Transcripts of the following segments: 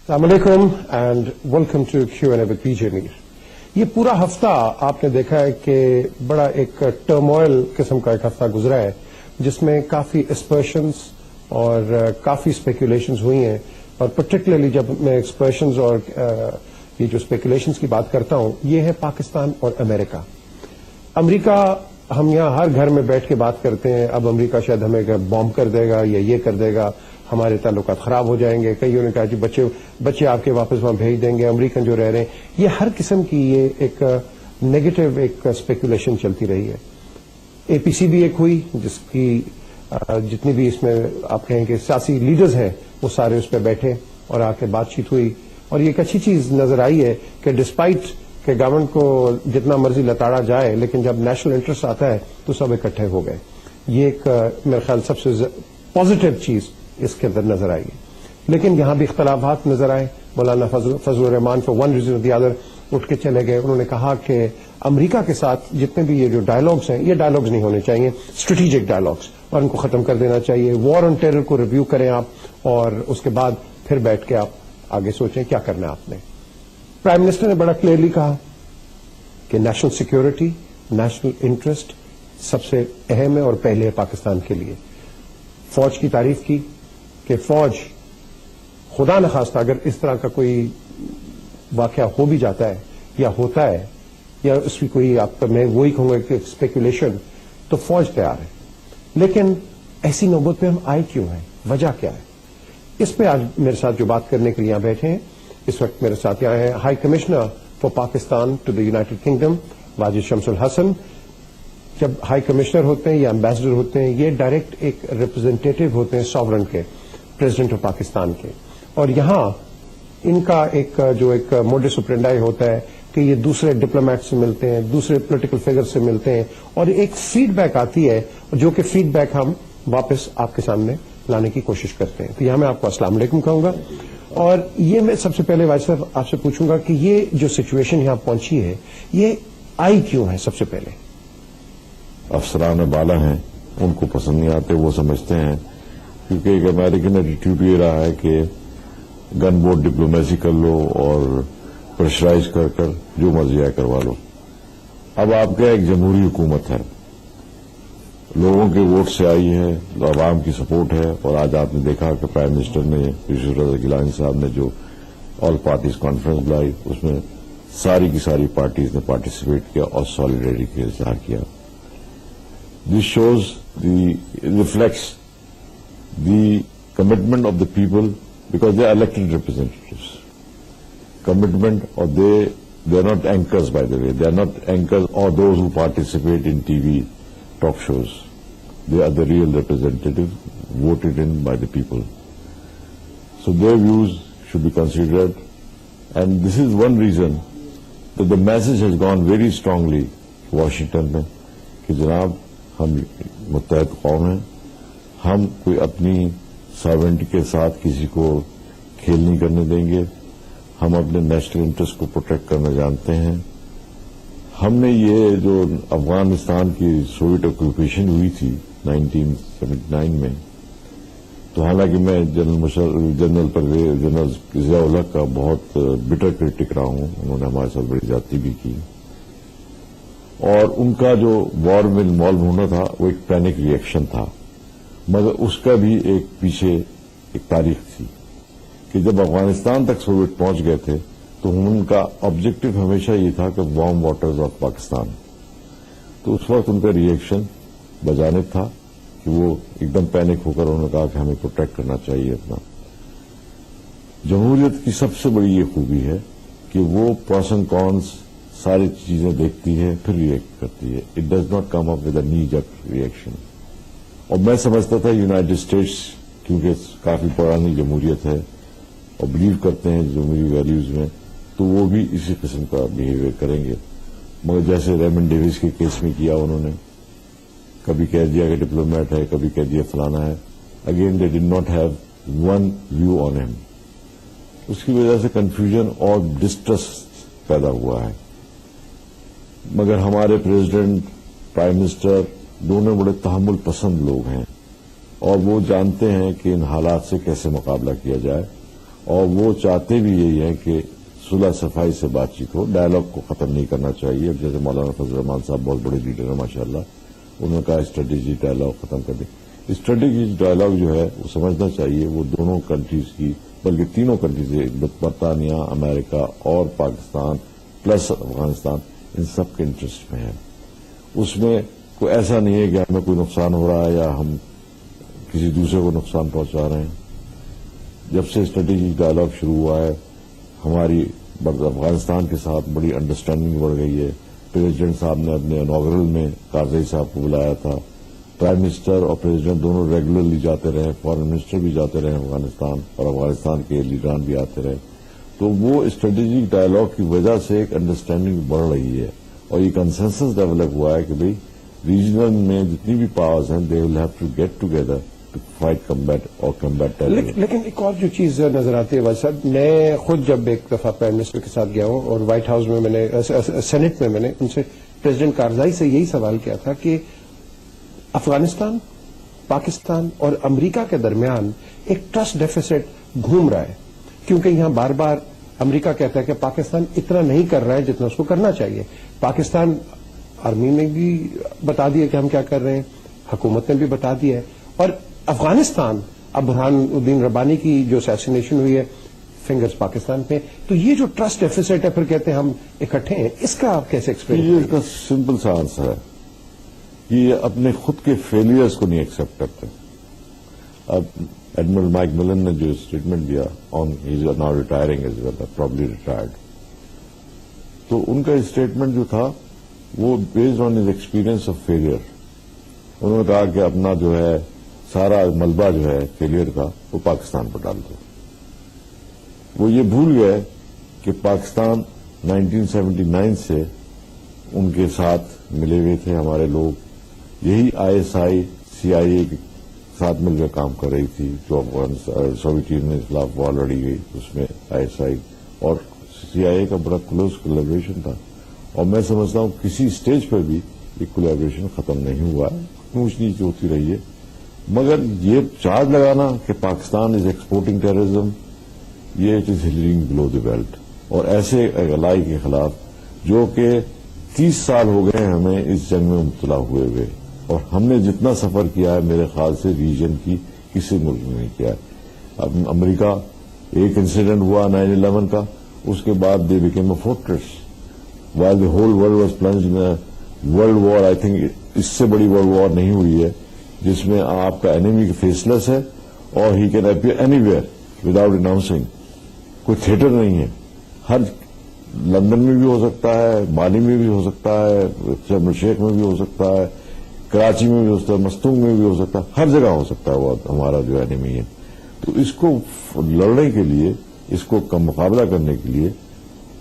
السلام علیکم and welcome to Q&A with PJ Mir. یہ پورا ہفتہ آپ نے دیکھا ہے کہ بڑا ایک ٹرموائل قسم کا ایک ہفتہ گزرا ہے جس میں کافی اسپرشنز اور کافی اسپیکولیشنز ہوئی ہیں. اور پرٹیکولرلی جب میں ایکسپریشنز اور یہ جو اسپیکولیشنز کی بات کرتا ہوں یہ ہے پاکستان اور امریکہ. امریکہ ہم یہاں ہر گھر میں بیٹھ کے بات کرتے ہیں اب امریکہ شاید ہمیں بامب کر دے گا یا یہ کر دے گا, ہمارے تعلقات خراب ہو جائیں گے. کئیوں نے کہا جی بچے آپ کے واپس وہاں بھیج دیں گے, امریکن جو رہ رہے ہیں. یہ ہر قسم کی یہ ایک نیگیٹو ایک اسپیکولیشن چلتی رہی ہے. APC بھی ایک ہوئی جس کی جتنی بھی اس میں آپ کہیں کہ سیاسی لیڈرز ہیں وہ سارے اس پہ بیٹھے اور آ کے بات چیت ہوئی. اور یہ ایک اچھی چیز نظر آئی ہے کہ ڈسپائٹ کہ گورنمنٹ کو جتنا مرضی لتاڑا جائے لیکن جب نیشنل انٹرسٹ آتا ہے تو سب اکٹھے ہو گئے. یہ ایک میرے خیال سب سے پازیٹو چیز اس کے اندر نظر آئی. لیکن یہاں بھی اختلافات نظر آئے. مولانا فضل الرحمان فار ون ریزن اور دی ادر اٹھ کے چلے گئے. انہوں نے کہا کہ امریکہ کے ساتھ جتنے بھی یہ جو ڈائلاگز ہیں یہ ڈائلاگز نہیں ہونے چاہیے, اسٹریٹجک ڈائلاگز, اور ان کو ختم کر دینا چاہیے. وار آن ٹیرر کو ریویو کریں آپ اور اس کے بعد پھر بیٹھ کے آپ آگے سوچیں کیا کرنا ہے آپ نے. پرائم منسٹر نے بڑا کلیئرلی کہا کہ نیشنل سیکورٹی, نیشنل انٹرسٹ سب سے اہم ہے اور پہلے ہے پاکستان کے لیے. فوج کی تعریف کی کہ فوج خدا نخواستہ اگر اس طرح کا کوئی واقعہ ہو بھی جاتا ہے یا ہوتا ہے یا اس کی کوئی آپ میں وہی کہوں گا کہ اسپیکولیشن, تو فوج تیار ہے. لیکن ایسی نوبت پہ ہم آئے کیوں ہیں, وجہ کیا ہے؟ اس پہ آج میرے ساتھ جو بات کرنے کے لیے یہاں بیٹھے ہیں اس وقت میرے ساتھ یہاں ہیں high commissioner for Pakistan to the United Kingdom Wajid Shamsul Hasan. جب ہائی کمشنر ہوتے ہیں یا امبیسڈر ہوتے ہیں یہ ڈائریکٹ ایک ریپرزینٹیٹو ہوتے ہیں ساورن کے, پریزیڈنٹ آف پاکستان کے. اور یہاں ان کا ایک جو ایک موڈس آپرینڈی ہوتا ہے کہ یہ دوسرے ڈپلومیٹ سے ملتے ہیں, دوسرے پولیٹیکل فگر سے ملتے ہیں اور ایک فیڈ بیک آتی ہے جو کہ فیڈ بیک ہم واپس آپ کے سامنے لانے کی کوشش کرتے ہیں. تو یہاں میں آپ کو السلام علیکم کہوں گا. اور یہ میں سب سے پہلے واجد صاحب آپ سے پوچھوں گا کہ یہ جو سچویشن یہاں پہنچی ہے یہ آئی کیوں ہے؟ سب سے پہلے افسران بالا ہیں ان کو پسند نہیں آتے, وہ سمجھتے ہیں کیونکہ ایک امریکن ایٹیٹیوڈ یہ رہا ہے کہ گن بورڈ ڈپلومیسی کر لو اور پریشرائز کر کر جو مرضی آئے کروا لو. اب آپ کا ایک جمہوری حکومت ہے, لوگوں کے ووٹ سے آئی ہے, عوام کی سپورٹ ہے. اور آج آپ نے دیکھا کہ پرائم منسٹر نے یوسف رضا گیلانی صاحب نے جو آل پارٹیز کانفرنس بلائی اس میں ساری کی ساری پارٹیز نے پارٹیسپیٹ کیا اور سالیڈیٹی کا اظہار کیا. This shows reflects the commitment of the people because they are elected representatives. Commitment, or they are not anchors, by the way. They are not anchors or those who participate in TV talk shows. They are the real representatives voted in by the people. So their views should be considered. And this is one reason that the message has gone very strongly to Washington میں کہ جناب ہم متحد قوم ہیں, ہم کوئی اپنی ساورنٹی کے ساتھ کسی کو کھیل نہیں کرنے دیں گے, ہم اپنے نیشنل انٹرسٹ کو پروٹیکٹ کرنا جانتے ہیں. ہم نے یہ جو افغانستان کی سوویت آکوپیشن ہوئی تھی 1979 میں, تو حالانکہ میں جنرل ضیاء الحق کا بہت بٹر کرٹک رہا ہوں, انہوں نے ہمارے ساتھ بڑی زیادتی بھی کی, اور ان کا جو وار میں انوالو ہونا تھا وہ ایک پینک ری ایکشن تھا. مگر اس کا بھی ایک پیچھے ایک تاریخ تھی کہ جب افغانستان تک سوویت پہنچ گئے تھے تو ان کا آبجیکٹو ہمیشہ یہ تھا کہ وارم واٹرز آف پاکستان. تو اس وقت ان کا ری ایکشن بجانب تھا کہ وہ ایک دم پینک ہو کر انہوں نے کہا کہ ہمیں پروٹیکٹ کرنا چاہیے اپنا. جمہوریت کی سب سے بڑی یہ خوبی ہے کہ وہ پروس اینڈ کونس ساری چیزیں دیکھتی ہے پھر ری ایکٹ کرتی ہے. It does not come up with a نی جرک ری ایکشن. اور میں سمجھتا تھا یونائٹڈ اسٹیٹس کیونکہ کافی پرانی جمہوریت ہے اور بلیو کرتے ہیں جمہوری ویلیوز میں, تو وہ بھی اسی قسم کا بہیویئر کریں گے. مگر جیسے ریمنڈ ڈیوس کے کیس میں کیا انہوں نے, کبھی کہہ دیا کہ ڈپلومیٹ ہے, کبھی کہہ دیا فلانا ہے. Again they did not have one view on him. اس کی وجہ سے کنفیوژن اور ڈسٹرسٹ پیدا ہوا ہے. مگر ہمارے پریزیڈنٹ, پرائم منسٹر دونوں بڑے تحمل پسند لوگ ہیں اور وہ جانتے ہیں کہ ان حالات سے کیسے مقابلہ کیا جائے. اور وہ چاہتے بھی یہی ہیں کہ صلح صفائی سے بات چیت ہو، ڈائلاگ کو ختم نہیں کرنا چاہیے. جیسے مولانا فضل الرحمان صاحب بہت بڑے لیڈر ہیں ماشاءاللہ، انہوں نے کہا اسٹریٹجک ڈائلاگ ختم کر دیں. اسٹریٹجک ڈائلاگ جو ہے وہ سمجھنا چاہیے وہ دونوں کنٹریز کی، بلکہ تینوں کنٹریز، برطانیہ، امریکہ اور پاکستان پلس افغانستان، ان سب کے انٹرسٹ میں ہے. اس میں کوئی ایسا نہیں ہے کہ ہمیں کوئی نقصان ہو رہا ہے یا ہم کسی دوسرے کو نقصان پہنچا رہے ہیں. جب سے اسٹریٹجک ڈائلاگ شروع ہوا ہے ہماری افغانستان کے ساتھ بڑی انڈرسٹینڈنگ بڑھ گئی ہے. پریزیڈنٹ صاحب نے اپنے انوگرل میں کارزئی صاحب کو بلایا تھا. پرائم منسٹر اور پریزیڈنٹ دونوں ریگولرلی جاتے رہے، فارن منسٹر بھی جاتے رہے افغانستان، اور افغانستان کے لیڈران بھی آتے رہے. تو وہ اسٹریٹجک ڈائلاگ کی وجہ سے ایک انڈرسٹینڈنگ بڑھ رہی ہے اور یہ کنسنسس ڈیولپ ہوا ہے کہ بھئی ریجنل میں جتنی بھی پاورز ہیں they will have to get together to fight combat اور کمبیٹ ٹیررزم. لیکن ایک اور جو چیز نظر آتی ہے وزیر صاحب، میں خود جب ایک دفعہ پرائم منسٹر کے ساتھ گیا ہوں اور وائٹ ہاؤس میں میں نے سینٹ میں نے ان سے پریزیڈنٹ کارزائی سے یہی سوال کیا تھا کہ افغانستان، پاکستان اور امریکہ کے درمیان ایک ٹرسٹ ڈیفیسٹ گھوم رہا ہے، کیونکہ یہاں بار بار امریکہ کہتا ہے کہ پاکستان اتنا نہیں کر رہا ہے جتنا اس کو کرنا چاہیے. پاکستان آرمی نے بھی بتا دیا کہ ہم کیا کر رہے ہیں، حکومت نے بھی بتا دیا ہے، اور افغانستان اب برہان الدین ربانی کی جو اسیسینیشن ہوئی ہے فنگرز پاکستان پہ. تو یہ جو ٹرسٹ ڈیفیسٹ ہے پھر کہتے ہیں ہم اکٹھے ہیں، اس کا آپ کیسے ایکسپلین یہ اس کا سمپل سا آنسر ہے کہ یہ اپنے خود کے فیلئرز کو نہیں ایکسپٹ کرتے. اب ایڈمرل مائک ملن نے جو اسٹیٹمنٹ دیا on he is now retiring as well probably retired, تو ان کا اسٹیٹمنٹ جو تھا وہ based on his experience of failure. انہوں نے کہا کہ اپنا جو ہے سارا ملبہ جو ہے فیلئر کا وہ پاکستان پر ڈال دو. وہ یہ بھول گئے کہ پاکستان 1979 سے ان کے ساتھ ملے ہوئے تھے ہمارے لوگ. یہی ISI CIA کے ساتھ مل کر کام کر رہی تھی جو سوویت یونین کے خلاف وار لڑی گئی، اس میں ISI اور CIA کا بڑا کلوز کولیبریشن تھا. اور میں سمجھتا ہوں کسی اسٹیج پر بھی یہ کولیبریشن ختم نہیں ہوا ہے، اونچ نیچ ہوتی رہی ہے. مگر یہ چارج لگانا کہ پاکستان از ایکسپورٹنگ ٹیررزم، یہ it is hitting below the belt. اور ایسے الائی کے خلاف جو کہ 30 سال ہو گئے ہیں ہمیں اس جنگ میں مبتلا ہوئے ہوئے، اور ہم نے جتنا سفر کیا ہے میرے خیال سے ریجن کی کسی ملک نے نہیں کیا ہے. اب امریکہ ایک انسیڈنٹ ہوا 9/11 کا، اس کے بعد they became a fortress while the whole world was plunged in world war. I think اس سے بڑی ورلڈ وار نہیں ہوئی ہے جس میں آپ کا اینیمی فیسلیس ہے اور he can appear any where without announcing. کوئی تھیٹر نہیں ہے، ہر لندن میں بھی ہو سکتا ہے، بالی میں بھی ہو سکتا ہے، شرم الشیخ میں بھی ہو سکتا ہے، کراچی میں بھی ہو سکتا ہے، مستونگ میں بھی ہو سکتا ہے، ہر جگہ ہو سکتا ہے. وہ ہمارا جو اینیمی ہے، تو اس کو لڑنے کے لیے، اس کو مقابلہ کرنے کے لیے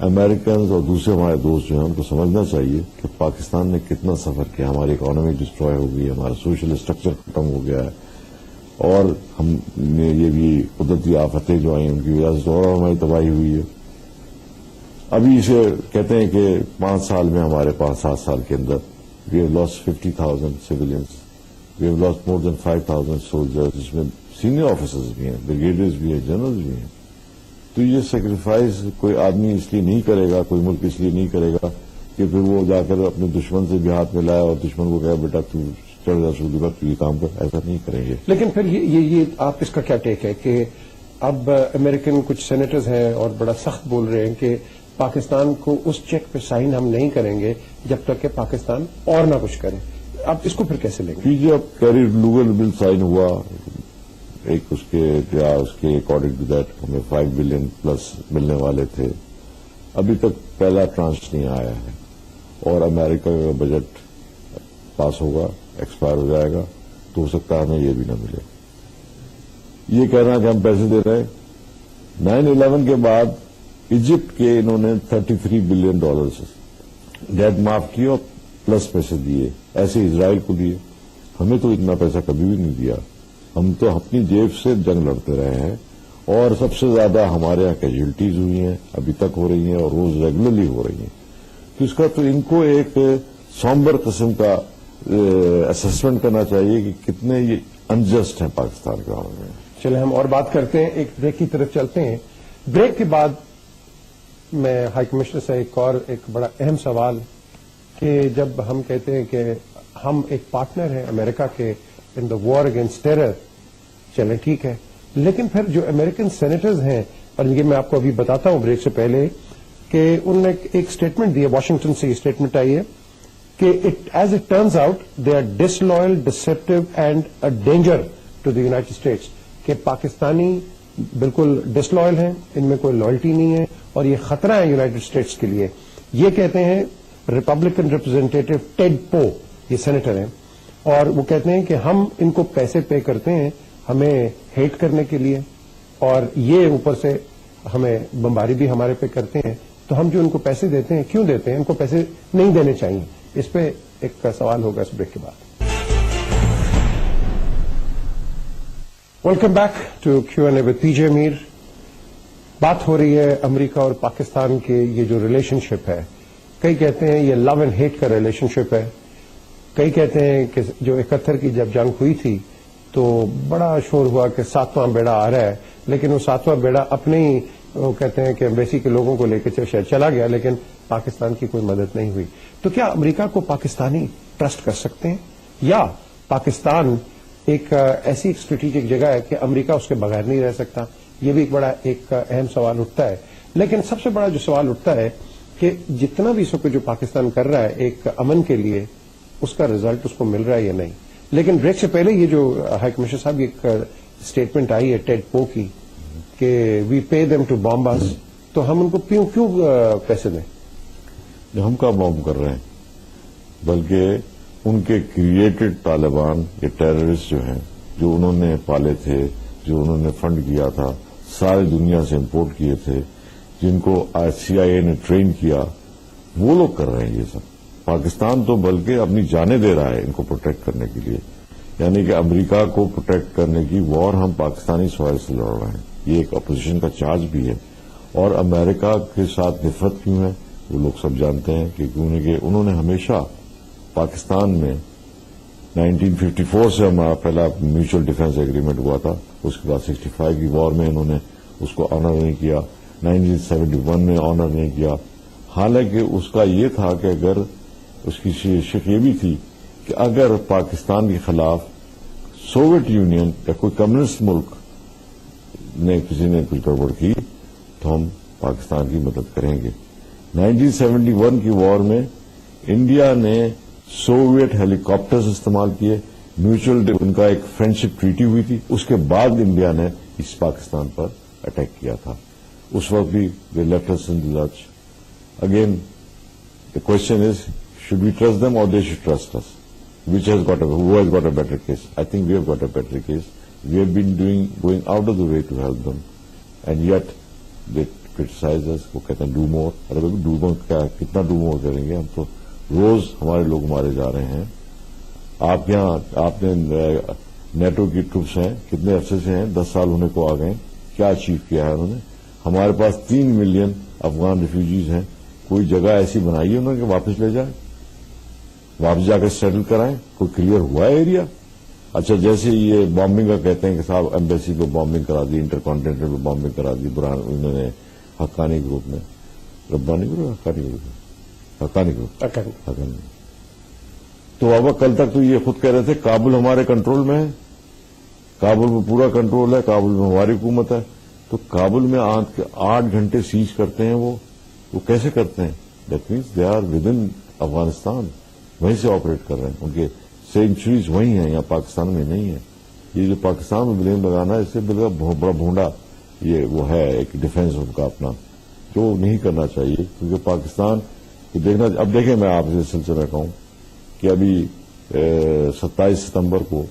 امریکنز اور دوسرے ہمارے دوست جو ہیں ان کو سمجھنا چاہیے کہ پاکستان نے کتنا سفر کیا. ہماری اکانومی ڈسٹروائے ہو گئی، ہمارا سوشل اسٹرکچر ختم ہو گیا ہے، اور ہم نے یہ بھی قدرتی آفتیں جو آئی ان کی وجہ سے اور ہماری تباہی ہوئی ہے. ابھی اسے کہتے ہیں کہ 5 سال میں ہمارے پاس 7 سال کے اندر we have lost 50,000 civilians, we have lost more than 5,000 soldiers, جس میں سینئر آفیسرز بھی ہیں، بریگیڈیئرز بھی ہیں، جنرلز بھی ہیں. تو یہ سیکریفائز کوئی آدمی اس لیے نہیں کرے گا، کوئی ملک اس لیے نہیں کرے گا کہ پھر وہ جا کر اپنے دشمن سے بھی ہاتھ ملائے اور دشمن کو کہے بیٹا تو چڑھ جا سعودی پر، تو یہ کام کر. ایسا نہیں کریں گے. لیکن پھر یہ آپ اس کا کیا ٹیک ہے کہ اب امریکن کچھ سینیٹرز ہیں اور بڑا سخت بول رہے ہیں کہ پاکستان کو اس چیک پہ سائن ہم نہیں کریں گے جب تک کہ پاکستان اور نہ کچھ کرے. آپ اس کو پھر کیسے لیں گے؟ جی اب کیری لوگل بل سائن ہوا ایک، اس کے اکارڈنگ ٹو دیٹ ہمیں 5 بلین پلس ملنے والے تھے. ابھی تک پہلا ٹرانش نہیں آیا ہے، اور امریکہ کا بجٹ پاس ہوگا، ایکسپائر ہو جائے گا، تو ہو سکتا ہے ہمیں یہ بھی نہ ملے. یہ کہنا کہ ہم پیسے دے رہے ہیں. 9/11 کے بعد ایجپٹ کے انہوں نے $33 بلین ڈیٹ معاف کی اور پلس پیسے دیے. ایسے اسرائیل کو دیے. ہمیں تو اتنا پیسہ کبھی بھی نہیں دیا. ہم تو اپنی جیب سے جنگ لڑتے رہے ہیں، اور سب سے زیادہ ہمارے یہاں کیجولٹیز ہوئی ہیں، ابھی تک ہو رہی ہیں اور روز ریگولرلی ہو رہی ہیں. تو اس کا تو ان کو ایک سومبر قسم کا اسسمنٹ کرنا چاہیے کہ کتنے یہ انجسٹ ہیں پاکستان کے معاملے میں. چلے ہم اور بات کرتے ہیں, ایک بریک کی طرف چلتے ہیں. بریک کے بعد میں ہائی کمشنر سے ایک بڑا اہم سوال کہ جب ہم کہتے ہیں کہ ہم ایک پارٹنر ہیں امریکہ کے ان دا وار اگینسٹ ٹیرر, چلیں ٹھیک ہے, لیکن پھر جو امریکن سینیٹرز ہیں, اور یہ میں آپ کو ابھی بتاتا ہوں بریک سے پہلے, کہ انہوں نے ایک اسٹیٹمنٹ دی ہے, واشنگٹن سے یہ اسٹیٹمنٹ آئی ہے کہ as it turns out they are disloyal, disruptive and a danger to the United States, کہ پاکستانی بالکل ڈسلوئل ہیں, ان میں کوئی لائلٹی نہیں ہے اور یہ خطرہ ہے یونائٹڈ اسٹیٹس کے لیے. یہ کہتے ہیں ریپبلکن ریپرزینٹیٹو ٹیڈ پو, یہ سینیٹر ہیں, اور وہ کہتے ہیں کہ ہم ان کو پیسے پے کرتے ہیں ہمیں ہیٹ کرنے کے لیے, اور یہ اوپر سے ہمیں بمباری بھی ہمارے پہ کرتے ہیں, تو ہم جو ان کو پیسے دیتے ہیں کیوں دیتے ہیں, ان کو پیسے نہیں دینے چاہیے. اس پہ ایک سوال ہوگا اس بریک کے بعد. Welcome back to Q&A with PJ Mir. بات ہو رہی ہے امریکہ اور پاکستان کے یہ جو ریلیشن شپ ہے, کئی کہتے ہیں یہ لو اینڈ ہیٹ کا ریلیشن شپ ہے, کئی کہتے ہیں کہ جو 71 کی جب جنگ ہوئی تھی تو بڑا شور ہوا کہ 7واں بیڑا آ رہا ہے, لیکن وہ 7واں بیڑا اپنے ہی وہ کہتے ہیں کہ ایمبیسی کے لوگوں کو لے کے شاید چلا گیا, لیکن پاکستان کی کوئی مدد نہیں ہوئی. تو کیا امریکہ کو پاکستانی ٹرسٹ کر سکتے ہیں, یا پاکستان ایک ایسی اسٹریٹجک جگہ ہے کہ امریکہ اس کے بغیر نہیں رہ سکتا؟ یہ بھی ایک بڑا ایک اہم سوال اٹھتا ہے. لیکن سب سے بڑا جو سوال اٹھتا ہے کہ جتنا بھی جو پاکستان کر رہا ہے ایک امن کے لیے, اس کا ریزلٹ اس کو مل رہا ہے یا نہیں. لیکن بریک سے پہلے یہ جو ہائی کمشنر صاحب ایک اسٹیٹمنٹ آئی ہے ٹیڈ پو کی کہ وی پے دیم ٹو بامب اس, تو ہم ان کو کیوں پیسے دیں؟ ہم کا بام کر رہے ہیں, بلکہ ان کے کریٹڈ طالبان یہ ٹیررسٹ جو ہیں, جو انہوں نے پالے تھے, جو انہوں نے فنڈ کیا تھا, ساری دنیا سے امپورٹ کیے تھے, جن کو CIA نے ٹرین کیا, وہ لوگ کر رہے ہیں یہ سب. پاکستان تو بلکہ اپنی جانیں دے رہا ہے ان کو پروٹیکٹ کرنے کے لیے, یعنی کہ امریکہ کو پروٹیکٹ کرنے کی وار ہم پاکستانی سوائل سے لڑ رہے ہیں. یہ ایک اپوزیشن کا چارج بھی ہے. اور امریکہ کے ساتھ نفرت کیوں ہے وہ لوگ سب جانتے ہیں کہ کیونکہ انہوں نے ہمیشہ پاکستان میں 1954 سے ہمارا پہلا میوچل ڈیفینس ایگریمنٹ ہوا تھا, اس کے بعد 65 کی وار میں انہوں نے اس کو آنر نہیں کیا, 1971 میں آنر نہیں کیا. حالانکہ اس کا یہ تھا کہ اگر اس کی شک یہ بھی تھی کہ اگر پاکستان کے خلاف سوویت یونین یا کوئی کمیونسٹ ملک نے کسی نے کچھ گڑبڑ کی تو ہم پاکستان کی مدد کریں گے. 1971 کی وار میں انڈیا نے سوویت ہیلی کاپٹرز استعمال کیے, میوچل ان کا ایک فرینڈشپ ٹریٹی ہوئی تھی, اس کے بعد انڈیا نے اس پاکستان پر اٹیک کیا تھا. اس وقت بھی they left us in the lurch. Again the question is, should we trust them or they should trust us? Who has got a better case? I think we have got a better case. We have been going out of the way to help them, and yet they criticize us. وہ کہتے ہیں do more. Array do more کتنا do more کریں گے, ہم تو روز ہمارے لوگ مارے جا رہے ہیں. آپ یہاں آپ نے نیٹو کی ٹروپس ہیں, کتنے عرصے سے ہیں, 10 سال ہونے کو آ گئے, کیا اچیو کیا ہے انہوں نے؟ ہمارے پاس 3 ملین افغان ریفیوجیز ہیں, کوئی جگہ ایسی بنائی ہے انہوں نے کہ واپس لے جائیں, واپس جا کے سیٹل کرائیں؟ کوئی کلیئر ہوا ہے ایریا؟ اچھا جیسے یہ بامبنگ کا کہتے ہیں کہ صاحب ایمبیسی پہ بامبنگ کرا دی, انٹر کانٹیننٹل پہ بامبنگ کرا دی, انہوں نے حقانی گروپ میں, ربانی گروپ, حقانی گروپ. تو اب کل تک تو یہ خود کہہ رہے تھے کابل ہمارے کنٹرول میں ہے, کابل میں پورا کنٹرول ہے, کابل میں ہماری حکومت ہے. تو کابل میں 8 گھنٹے سیز کرتے ہیں وہ کیسے کرتے ہیں؟ That means they are within Afghanistan, وہیں سے آپریٹ کر رہے ہیں, ان کے سینچریز وہیں ہیں, یہاں پاکستان میں نہیں ہے. یہ جو پاکستان میں بلیم لگانا ہے, اس سے بڑا بھونڈا یہ وہ ہے ایک ڈیفینس ان کا اپنا, جو نہیں کرنا چاہیے. کیونکہ پاکستان دیکھنا, اب دیکھیں میں آپ سے سلسلہ میں کہوں کہ ابھی 27 ستمبر کو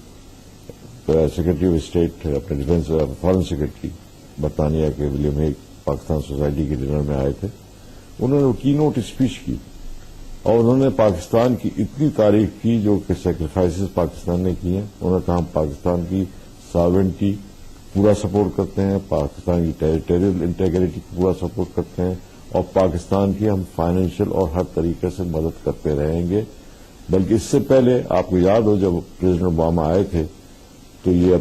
سیکرٹری آف اسٹیٹ اپنے ڈیفینس فارن سیکرٹری برطانیہ کے ولیم ہیگ پاکستان سوسائٹی کے ڈنر میں آئے تھے. انہوں نے کی نوٹ اسپیچ کی اور انہوں نے پاکستان کی اتنی تعریف کی جو کہ سیکریفائسز پاکستان نے کی ہیں. انہوں نے کہا ہم پاکستان کی ساورنٹی پورا سپورٹ کرتے ہیں, پاکستان کی ٹیریٹوریل انٹیگریٹی پورا سپورٹ کرتے ہیں, اور پاکستان کی ہم فائنینشیل اور ہر طریقے سے مدد کرتے رہیں گے. بلکہ اس سے پہلے آپ کو یاد ہو جب پریزیڈنٹ اوباما آئے تھے تو یہ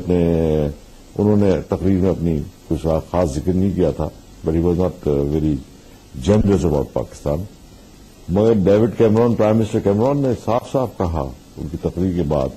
انہوں نے تقریر میں اپنی کچھ خاص ذکر نہیں کیا تھا، but he was not very generous about Pakistan. مگر David Cameron, prime minister Cameron نے صاف صاف کہا ان کی تقریر کے بعد